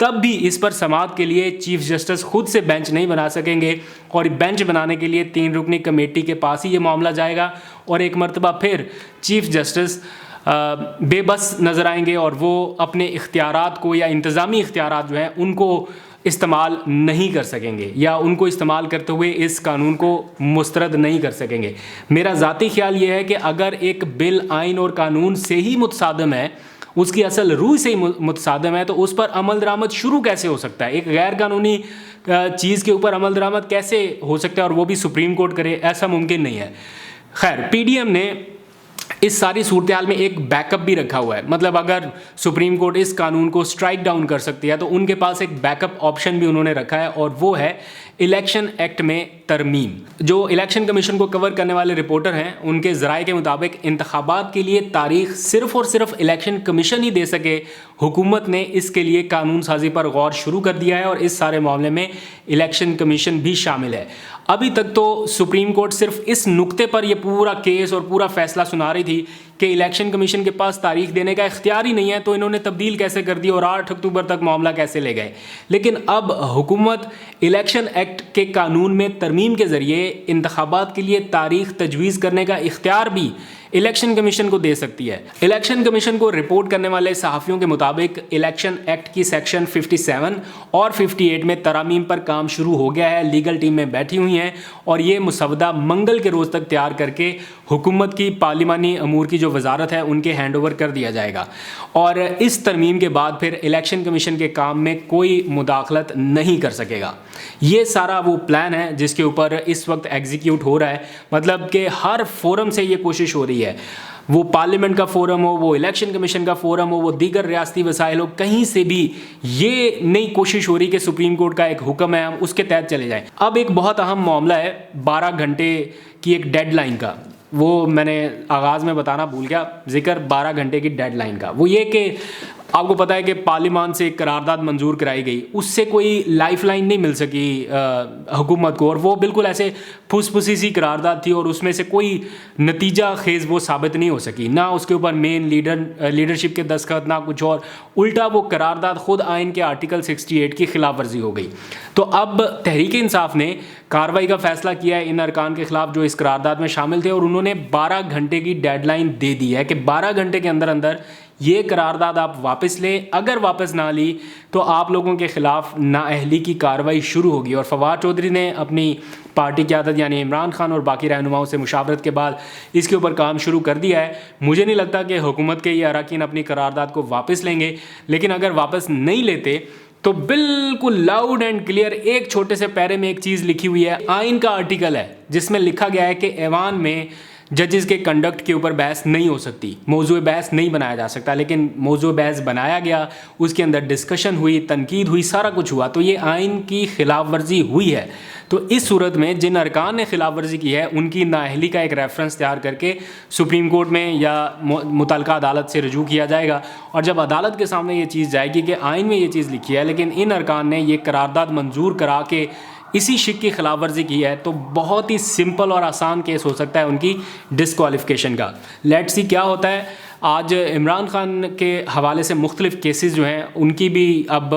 تب بھی اس پر سماعت کے لیے چیف جسٹس خود سے بینچ نہیں بنا سکیں گے، اور بینچ بنانے کے لیے 3 رکنی کمیٹی کے پاس ہی یہ معاملہ جائے گا، اور ایک مرتبہ پھر چیف جسٹس بے بس نظر آئیں گے اور وہ اپنے اختیارات کو یا انتظامی اختیارات جو ہیں ان کو استعمال نہیں کر سکیں گے، یا ان کو استعمال کرتے ہوئے اس قانون کو مسترد نہیں کر سکیں گے۔ میرا ذاتی خیال یہ ہے کہ اگر ایک بل آئین اور قانون سے ہی متصادم ہے، اس کی اصل روح سے ہی متصادم ہے، تو اس پر عمل درآمد شروع کیسے ہو سکتا ہے؟ ایک غیر قانونی چیز کے اوپر عمل درآمد کیسے ہو سکتا ہے، اور وہ بھی سپریم کورٹ کرے؟ ایسا ممکن نہیں ہے۔ خیر، پی ڈی ایم نے اس ساری صورتحال میں ایک بیک اپ بھی رکھا ہوا ہے، مطلب اگر سپریم کورٹ اس قانون کو اسٹرائک ڈاؤن کر سکتی ہے تو ان کے پاس ایک بیک اپ آپشن بھی انہوں نے رکھا ہے، اور وہ ہے الیکشن ایکٹ میں ترمیم۔ جو الیکشن کمیشن کو کور کرنے والے رپورٹر ہیں، ان کے ذرائع کے مطابق انتخابات کے لیے تاریخ صرف اور صرف الیکشن کمیشن ہی دے سکے، حکومت نے اس کے لیے قانون سازی پر غور شروع کر دیا ہے، اور اس سارے معاملے میں الیکشن کمیشن بھی شامل ہے۔ ابھی تک تو سپریم کورٹ صرف اس نقطے پر یہ پورا کیس اور پورا فیصلہ سنا رہی تھی کہ الیکشن کمیشن کے پاس تاریخ دینے کا اختیار ہی نہیں ہے، تو انہوں نے تبدیل کیسے کر دی اور 8 اکتوبر تک معاملہ کیسے لے گئے۔ لیکن اب حکومت الیکشن ایکٹ کے قانون میں ترمیم کے ذریعے انتخابات کے لیے تاریخ تجویز کرنے کا اختیار بھی الیکشن کمیشن کو دے سکتی ہے۔ الیکشن کمیشن کو رپورٹ کرنے والے صحافیوں کے مطابق الیکشن ایکٹ کی سیکشن 57 اور 58 میں ترامیم پر کام شروع ہو گیا ہے، لیگل ٹیم میں بیٹھی ہوئی ہیں، اور یہ مسودہ منگل کے روز تک تیار کر کے حکومت کی پارلیمانی امور کی جو وزارت ہے ان کے ہینڈ اوور کر دیا جائے گا، اور اس ترمیم کے بعد پھر الیکشن کمیشن کے کام میں کوئی مداخلت نہیں کر سکے گا۔ یہ سارا وہ پلان ہے جس کے اوپر اس وقت ایگزیکیوٹ ہو رہا ہے، مطلب کہ ہر فورم سے یہ کوشش ہو رہی ہے، وہ پارلیمنٹ کا فورم ہو، وہ الیکشن کمیشن کا فورم ہو، وہ دیگر ریاستی وسائل ہو، کہیں سے بھی یہ نئی کوشش ہو رہی کہ سپریم کورٹ کا ایک حکم ہے ہم اس کے تحت چلے جائیں۔ اب ایک بہت اہم معاملہ ہے 12 گھنٹے کی ایک ڈیڈ لائن کا، وہ میں نے آغاز میں بتانا بھول گیا، ذکر 12 گھنٹے کی ڈیڈ لائن کا۔ وہ یہ کہ آپ کو پتہ ہے کہ پارلیمان سے ایک قرارداد منظور کرائی گئی، اس سے کوئی لائف لائن نہیں مل سکی حکومت کو، اور وہ بالکل ایسے پھس پھسی سی قرارداد تھی، اور اس میں سے کوئی نتیجہ خیز وہ ثابت نہیں ہو سکی، نہ اس کے اوپر مین لیڈرشپ کے دستخط، نہ کچھ اور، الٹا وہ قرارداد خود آئین کے آرٹیکل 68 کی خلاف ورزی ہو گئی۔ تو اب تحریک انصاف نے کارروائی کا فیصلہ کیا ہے ان ارکان کے خلاف جو اس قرارداد میں شامل تھے، اور انہوں نے 12 گھنٹے کی ڈیڈ لائن دے دی ہے کہ 12 گھنٹے کے اندر اندر یہ قرارداد آپ واپس لیں، اگر واپس نہ لی تو آپ لوگوں کے خلاف نااہلی کی کارروائی شروع ہوگی۔ اور فواد چودھری نے اپنی پارٹی قیادت یعنی عمران خان اور باقی رہنماؤں سے مشاورت کے بعد اس کے اوپر کام شروع کر دیا ہے۔ مجھے نہیں لگتا کہ حکومت کے یہ اراکین اپنی قرارداد کو واپس لیں گے، لیکن اگر واپس نہیں لیتے تو بالکل لاؤڈ اینڈ کلیئر ایک چھوٹے سے پیرے میں ایک چیز لکھی ہوئی ہے، آئین کا آرٹیکل ہے جس میں لکھا گیا ہے کہ ایوان میں ججز کے کنڈکٹ کے اوپر بحث نہیں ہو سکتی، موضوع بحث نہیں بنایا جا سکتا، لیکن موضوع بحث بنایا گیا، اس کے اندر ڈسکشن ہوئی، تنقید ہوئی، سارا کچھ ہوا، تو یہ آئین کی خلاف ورزی ہوئی ہے۔ تو اس صورت میں جن ارکان نے خلاف ورزی کی ہے ان کی نااہلی کا ایک ریفرنس تیار کر کے سپریم کورٹ میں یا متعلقہ عدالت سے رجوع کیا جائے گا، اور جب عدالت کے سامنے یہ چیز جائے گی کہ آئین میں یہ چیز لکھی ہے لیکن ان ارکان نے یہ قرارداد منظور کرا کے اسی شک کی خلاف ورزی کی ہے، تو بہت ہی سمپل اور آسان کیس ہو سکتا ہے ان کی ڈسکوالیفیکیشن کا۔ لیٹس سی کیا ہوتا ہے۔ آج عمران خان کے حوالے سے مختلف کیسز جو ہیں ان کی بھی اب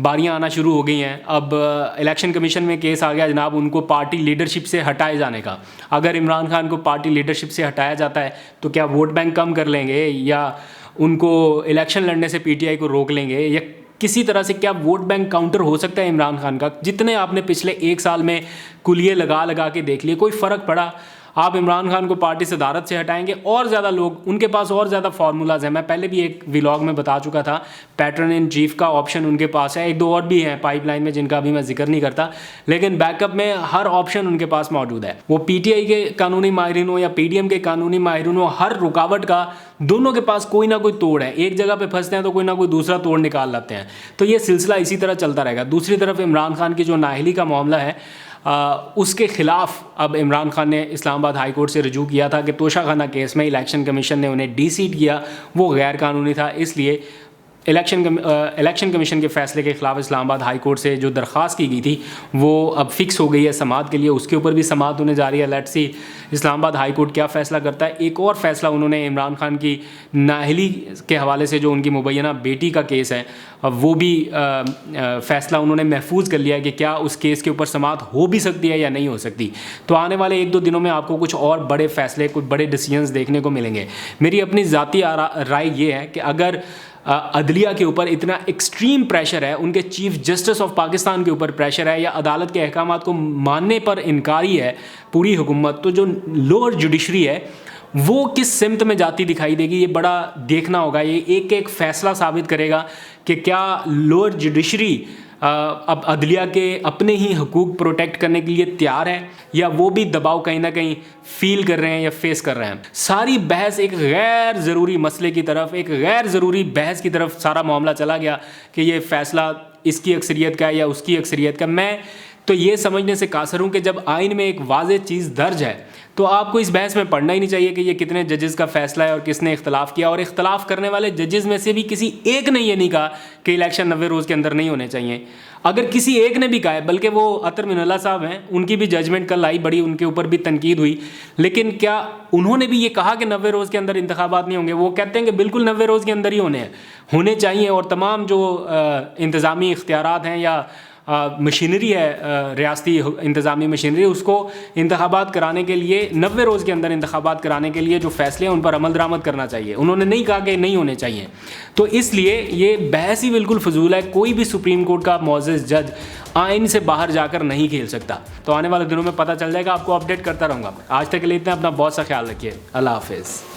باریاں آنا شروع ہو گئی ہیں۔ اب الیکشن کمیشن میں کیس آ گیا جناب ان کو پارٹی لیڈرشپ سے ہٹائے جانے کا۔ اگر عمران خان کو پارٹی لیڈرشپ سے ہٹایا جاتا ہے تو کیا ووٹ بینک کم کر لیں گے، یا ان کو الیکشن لڑنے سے پی ٹی آئی کو روک لیں گے، یا کسی طرح سے کیا ووٹ بینک کاؤنٹر ہو سکتا ہے عمران خان کا؟ جتنے آپ نے پچھلے 1 سال میں کلیے لگا کے دیکھ لیے، کوئی فرق پڑا؟ آپ عمران خان کو پارٹی صدارت سے ہٹائیں گے، اور زیادہ لوگ ان کے پاس اور زیادہ فارمولاز ہیں۔ میں پہلے بھی ایک ولاگ میں بتا چکا تھا، پیٹرن ان چیف کا آپشن ان کے پاس ہے، 1-2 اور بھی ہیں پائپ لائن میں جن کا بھی میں ذکر نہیں کرتا، لیکن بیک اپ میں ہر آپشن ان کے پاس موجود ہے۔ وہ پی ٹی آئی کے قانونی ماہرین ہو یا پی ڈی ایم کے قانونی ماہرین ہو، ہر رکاوٹ کا دونوں کے پاس کوئی نہ کوئی توڑ ہے، ایک جگہ پہ پھنستے ہیں تو کوئی نہ کوئی دوسرا توڑ نکال لاتے ہیں، تو یہ سلسلہ اسی طرح چلتا رہے گا۔ دوسری طرف عمران خان کی جو نااہلی کا معاملہ ہے، اس کے خلاف اب عمران خان نے اسلام آباد ہائی کورٹ سے رجوع کیا تھا کہ توشہ خانہ کیس میں الیکشن کمیشن نے انہیں ڈی سیٹ کیا، وہ غیر قانونی تھا، اس لیے الیکشن کمیشن کے فیصلے کے خلاف اسلام آباد ہائی کورٹ سے جو درخواست کی گئی تھی وہ اب فکس ہو گئی ہے سماعت کے لیے، اس کے اوپر بھی سماعت ہونے جا رہی ہے. لیٹس سی اسلام آباد ہائی کورٹ کیا فیصلہ کرتا ہے. ایک اور فیصلہ انہوں نے عمران خان کی نااہلی کے حوالے سے جو ان کی مبینہ بیٹی کا کیس ہے وہ بھی فیصلہ انہوں نے محفوظ کر لیا ہے کہ کیا اس کیس کے اوپر سماعت ہو بھی سکتی ہے یا نہیں ہو سکتی. تو آنے والے 1-2 دنوں میں آپ کو کچھ اور بڑے فیصلے، کچھ بڑے ڈیسیژنز دیکھنے کو ملیں گے. میری اپنی ذاتی رائے یہ ہے کہ اگر عدلیہ کے اوپر اتنا ایکسٹریم پریشر ہے، ان کے چیف جسٹس آف پاکستان کے اوپر پریشر ہے، یا عدالت کے احکامات کو ماننے پر انکاری ہے پوری حکومت، تو جو لوور جوڈیشری ہے وہ کس سمت میں جاتی دکھائی دے گی، یہ بڑا دیکھنا ہوگا. یہ ایک ایک فیصلہ ثابت کرے گا کہ کیا لوور جوڈیشری اب عدلیہ کے اپنے ہی حقوق پروٹیکٹ کرنے کے لیے تیار ہے، یا وہ بھی دباؤ کہیں نہ کہیں فیل کر رہے ہیں یا فیس کر رہے ہیں. ساری بحث ایک غیر ضروری مسئلے کی طرف، ایک غیر ضروری بحث کی طرف سارا معاملہ چلا گیا کہ یہ فیصلہ اس کی اکثریت کا ہے یا اس کی اکثریت کا. میں تو یہ سمجھنے سے قاصر ہوں کہ جب آئین میں ایک واضح چیز درج ہے تو آپ کو اس بحث میں پڑھنا ہی نہیں چاہیے کہ یہ کتنے ججز کا فیصلہ ہے اور کس نے اختلاف کیا. اور اختلاف کرنے والے ججز میں سے بھی کسی ایک نے یہ نہیں کہا کہ الیکشن 90 روز کے اندر نہیں ہونے چاہیے. اگر کسی ایک نے بھی کہا ہے، بلکہ وہ عطر من اللہ صاحب ہیں، ان کی بھی ججمنٹ کل آئی، بڑی ان کے اوپر بھی تنقید ہوئی، لیکن کیا انہوں نے بھی یہ کہا کہ 90 روز کے اندر انتخابات نہیں ہوں گے؟ وہ کہتے ہیں کہ بالکل 90 روز کے اندر ہی ہونے چاہیے، اور تمام جو انتظامی اختیارات ہیں یا مشینری ہے، ریاستی انتظامی مشینری، اس کو انتخابات کرانے کے لیے 90 روز کے اندر انتخابات کرانے کے لیے جو فیصلے ہیں ان پر عمل درآمد کرنا چاہیے. انہوں نے نہیں کہا کہ نہیں ہونے چاہیے. تو اس لیے یہ بحث ہی بالکل فضول ہے. کوئی بھی سپریم کورٹ کا معزز جج آئین سے باہر جا کر نہیں کھیل سکتا. تو آنے والے دنوں میں پتہ چل جائے گا، آپ کو اپڈیٹ کرتا رہوں گا. آج تک کے لیے اتنا، اپنا بہت سا خیال رکھیے. اللہ حافظ.